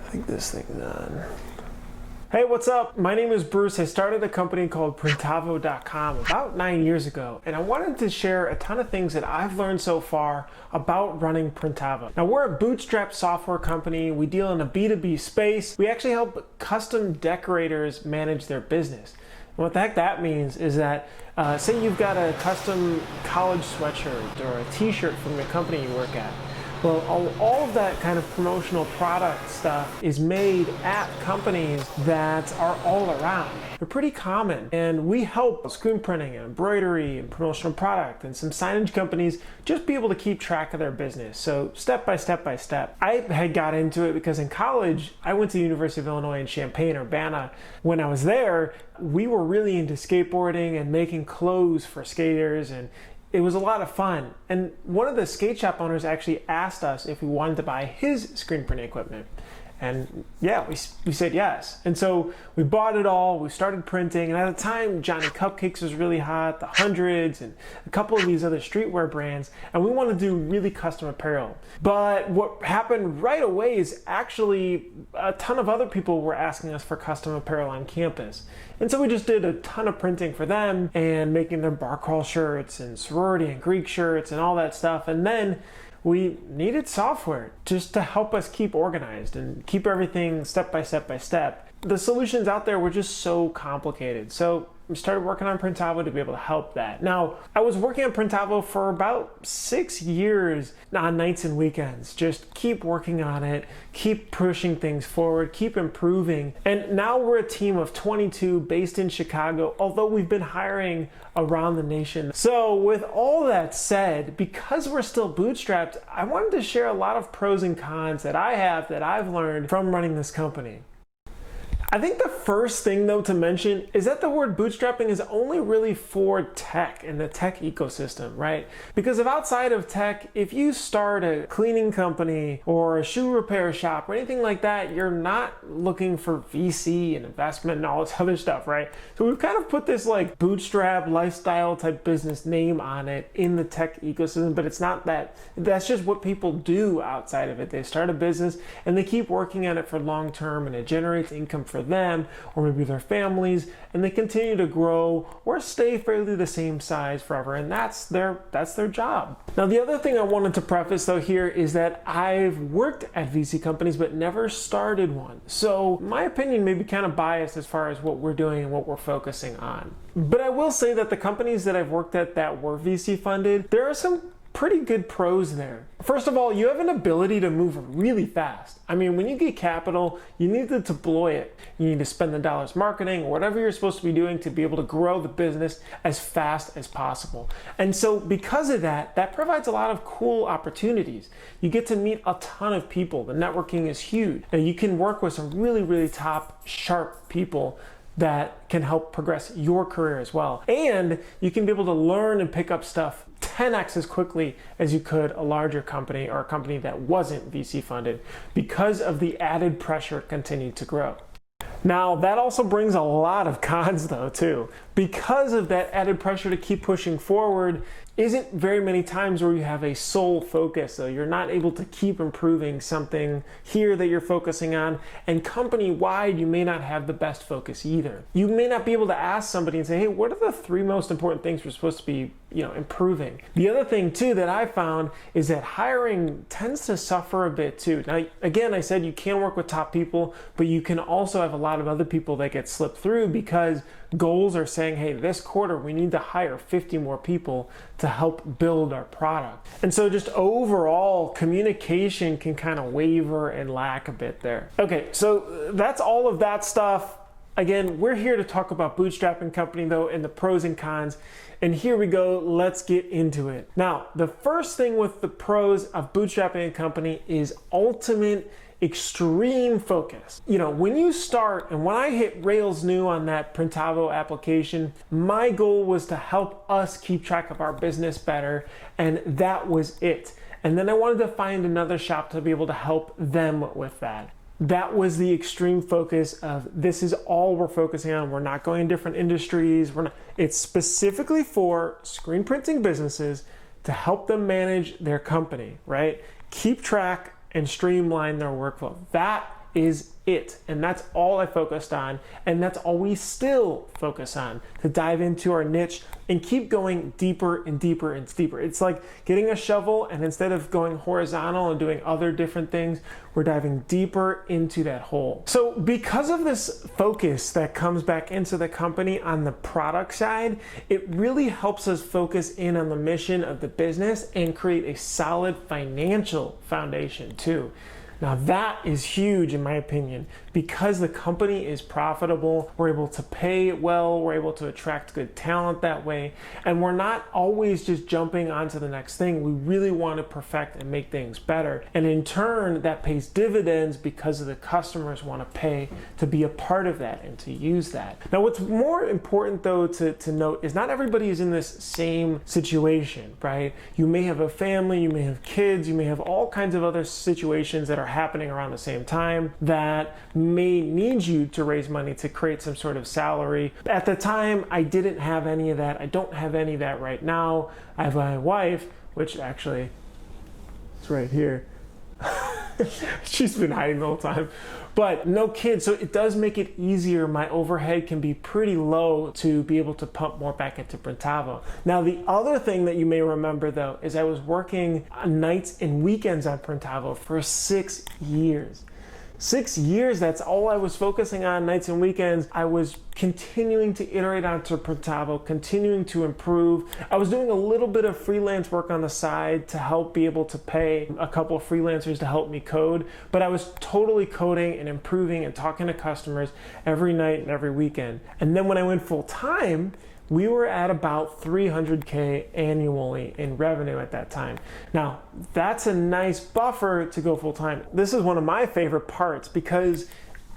I think this thing's on. Hey, what's up? My name is Bruce. I started a company called Printavo.com about 9 years ago, and I wanted to share a ton of things that I've learned so far about running Printavo. Now, we're a bootstrapped software company. We deal in a B2B space. We actually help custom decorators manage their business. And what the heck that means is that, say you've got a custom college sweatshirt or a t-shirt from the company you work at. Well, all of that kind of promotional product stuff is made at companies that are all around. They're pretty common, and we help screen printing and embroidery and promotional product and some signage companies just be able to keep track of their business. So step by step by step. I had got into it because in college, I went to the University of Illinois in Champaign-Urbana. When I was there, we were really into skateboarding and making clothes for skaters, and it was a lot of fun. And one of the skate shop owners actually asked us if we wanted to buy his screen printing equipment. And yeah, we said yes. And so we bought it all, we started printing, and at the time, Johnny Cupcakes was really hot, the Hundreds, and a couple of these other streetwear brands, and we wanted to do really custom apparel. But what happened right away is actually a ton of other people were asking us for custom apparel on campus. And so we just did a ton of printing for them and making their bar crawl shirts and sorority and Greek shirts and all that stuff. And then we needed software just to help us keep organized and keep everything step by step by step. The solutions out there were just so complicated. So we started working on Printavo to be able to help that. Now, I was working on Printavo for about 6 years on nights and weekends. Just keep working on it, keep pushing things forward, keep improving. And now we're a team of 22 based in Chicago, although we've been hiring around the nation. So with all that said, because we're still bootstrapped, I wanted to share a lot of pros and cons that I've learned from running this company. I think the first thing though to mention is that the word bootstrapping is only really for tech and the tech ecosystem, right? Because if outside of tech, if you start a cleaning company or a shoe repair shop or anything like that, you're not looking for VC and investment and all this other stuff, right? So we've kind of put this like bootstrap lifestyle type business name on it in the tech ecosystem, but it's not that. That's just what people do outside of it. They start a business and they keep working at it for long term, and it generates income for them or maybe their families, and they continue to grow or stay fairly the same size forever, and that's their job. Now, the other thing I wanted to preface though here is that I've worked at VC companies but never started one, so my opinion may be kind of biased as far as what we're doing and what we're focusing on. But I will say that the companies that I've worked at that were VC funded, there are some pretty good pros there. First of all, you have an ability to move really fast. I mean, when you get capital, you need to deploy it. You need to spend the dollars marketing or whatever you're supposed to be doing to be able to grow the business as fast as possible. And so because of that, that provides a lot of cool opportunities. You get to meet a ton of people. The networking is huge. And you can work with some really, really top, sharp people that can help progress your career as well. And you can be able to learn and pick up stuff 10x as quickly as you could a larger company or a company that wasn't VC funded because of the added pressure continuing to grow. Now, that also brings a lot of cons though too. Because of that added pressure to keep pushing forward, isn't very many times where you have a sole focus, so you're not able to keep improving something here that you're focusing on, and company-wide you may not have the best focus either. You may not be able to ask somebody and say, hey, what are the 3 most important things we're supposed to be improving? The other thing too that I found is that hiring tends to suffer a bit too. Now, again, I said you can work with top people, but you can also have a lot of other people that get slipped through because goals are saying, hey, this quarter we need to hire 50 more people to help build our product. And so just overall communication can kind of waver and lack a bit there. Okay, so that's all of that stuff. Again, we're here to talk about bootstrapping company though and the pros and cons. And here we go, let's get into it. Now, the first thing with the pros of bootstrapping a company is ultimate extreme focus. When you start, and when I hit Rails new on that Printavo application, my goal was to help us keep track of our business better, and that was it. And then I wanted to find another shop to be able to help them with that. That was the extreme focus of this is all we're focusing on. We're not going in different industries. It's specifically for screen printing businesses to help them manage their company, right? Keep track and streamline their workflow. That is it. And that's all I focused on. And that's all we still focus on, to dive into our niche and keep going deeper and deeper and deeper. It's like getting a shovel, and instead of going horizontal and doing other different things, we're diving deeper into that hole. So because of this focus that comes back into the company on the product side, it really helps us focus in on the mission of the business and create a solid financial foundation too. Now that is huge in my opinion, because the company is profitable, we're able to pay well, we're able to attract good talent that way, and we're not always just jumping onto the next thing. We really want to perfect and make things better. And in turn, that pays dividends because the customers want to pay to be a part of that and to use that. Now what's more important though to note is not everybody is in this same situation, right? You may have a family, you may have kids, you may have all kinds of other situations that are happening around the same time that may need you to raise money to create some sort of salary. At the time, I didn't have any of that. I don't have any of that right now. I have my wife, which actually is right here. She's been hiding the whole time, but no kids, so it does make it easier. My overhead can be pretty low to be able to pump more back into Printavo. Now the other thing that you may remember though is I was working nights and weekends on Printavo for 6 years. 6 years, that's all I was focusing on, nights and weekends. I was continuing to iterate onto Printavo, continuing to improve. I was doing a little bit of freelance work on the side to help be able to pay a couple of freelancers to help me code, but I was totally coding and improving and talking to customers every night and every weekend. And then when I went full time, we were at about 300K annually in revenue at that time. Now, that's a nice buffer to go full time. This is one of my favorite parts because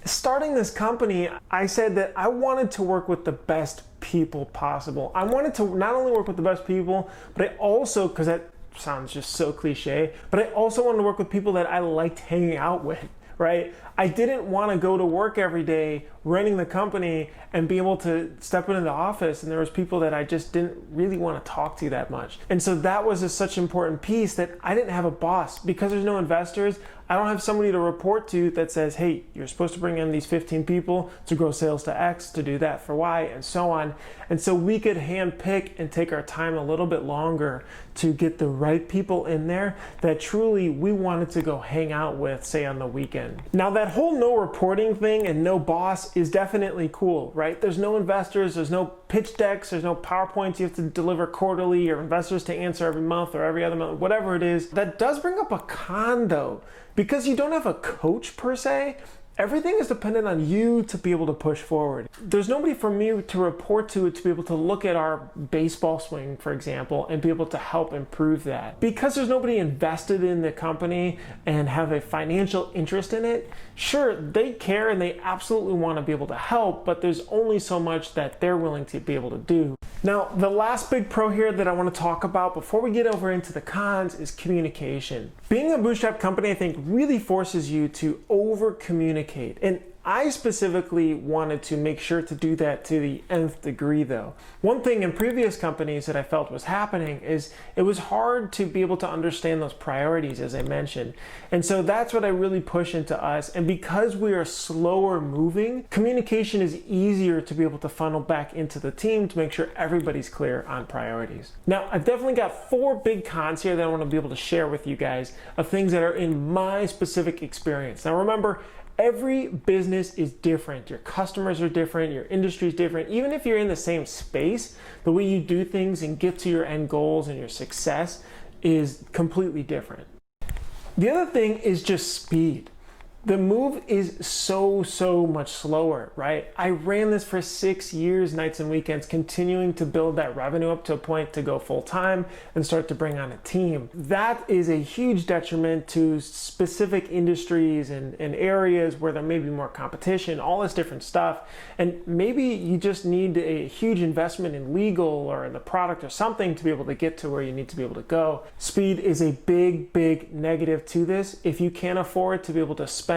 starting this company, I said that I wanted to work with the best people possible. I wanted to not only work with the best people, but I also, because that sounds just so cliche, but I also wanted to work with people that I liked hanging out with. Right? I didn't want to go to work every day running the company and be able to step into the office and there was people that I just didn't really want to talk to that much. And so that was such an important piece that I didn't have a boss. Because there's no investors, I don't have somebody to report to that says, hey, you're supposed to bring in these 15 people to grow sales to X, to do that for Y, and so on. And so we could hand pick and take our time a little bit longer to get the right people in there that truly we wanted to go hang out with, say on the weekend. Now that whole no reporting thing and no boss is definitely cool, right? There's no investors, there's no pitch decks, there's no PowerPoints you have to deliver quarterly or investors to answer every month or every other month, whatever it is. That does bring up a con though, because you don't have a coach per se. Everything is dependent on you to be able to push forward. There's nobody for me to report to be able to look at our baseball swing, for example, and be able to help improve that. Because there's nobody invested in the company and have a financial interest in it, sure, they care and they absolutely want to be able to help, but there's only so much that they're willing to be able to do. Now, the last big pro here that I want to talk about before we get over into the cons is communication. Being a bootstrap company, I think, really forces you to over communicate. And I specifically wanted to make sure to do that to the nth degree though. One thing in previous companies that I felt was happening is it was hard to be able to understand those priorities, as I mentioned. And so that's what I really push into us. And because we are slower moving, communication is easier to be able to funnel back into the team to make sure everybody's clear on priorities. Now, I've definitely got 4 big cons here that I want to be able to share with you guys of things that are in my specific experience. Now remember, every business is different. Your customers are different, your industry is different. Even if you're in the same space, the way you do things and get to your end goals and your success is completely different. The other thing is just speed. The move is so much slower, right? I ran this for 6 years, nights and weekends, continuing to build that revenue up to a point to go full time and start to bring on a team. That is a huge detriment to specific industries and areas where there may be more competition, all this different stuff. And maybe you just need a huge investment in legal or in the product or something to be able to get to where you need to be able to go. Speed is a big negative to this. If you can't afford to be able to spend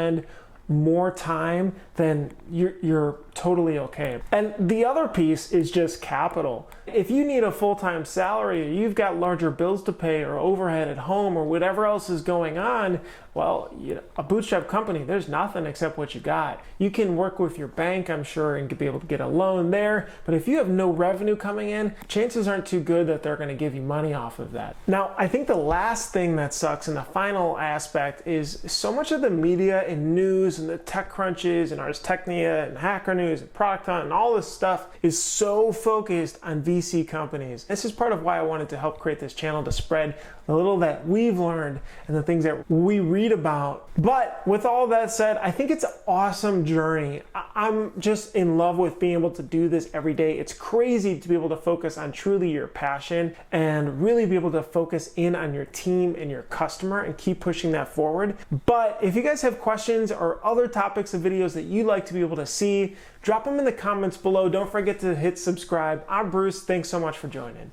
more time, then you're totally okay. And the other piece is just capital. If you need a full-time salary, or you've got larger bills to pay or overhead at home or whatever else is going on, well, a bootstrap company, there's nothing except what you got. You can work with your bank, I'm sure, and be able to get a loan there. But if you have no revenue coming in, chances aren't too good that they're going to give you money off of that. Now, I think the last thing that sucks and the final aspect is so much of the media and news and the tech crunches and Ars Technica and Hacker News and Product Hunt and all this stuff is so focused on VC companies. This is part of why I wanted to help create this channel, to spread the little that we've learned and the things that we read about. But with all that said, I think it's an awesome journey. I'm just in love with being able to do this every day. It's crazy to be able to focus on truly your passion and really be able to focus in on your team and your customer and keep pushing that forward. But if you guys have questions or other topics of videos that you'd like to be able to see, drop them in the comments below. Don't forget to hit subscribe. I'm Bruce. Thanks so much for joining.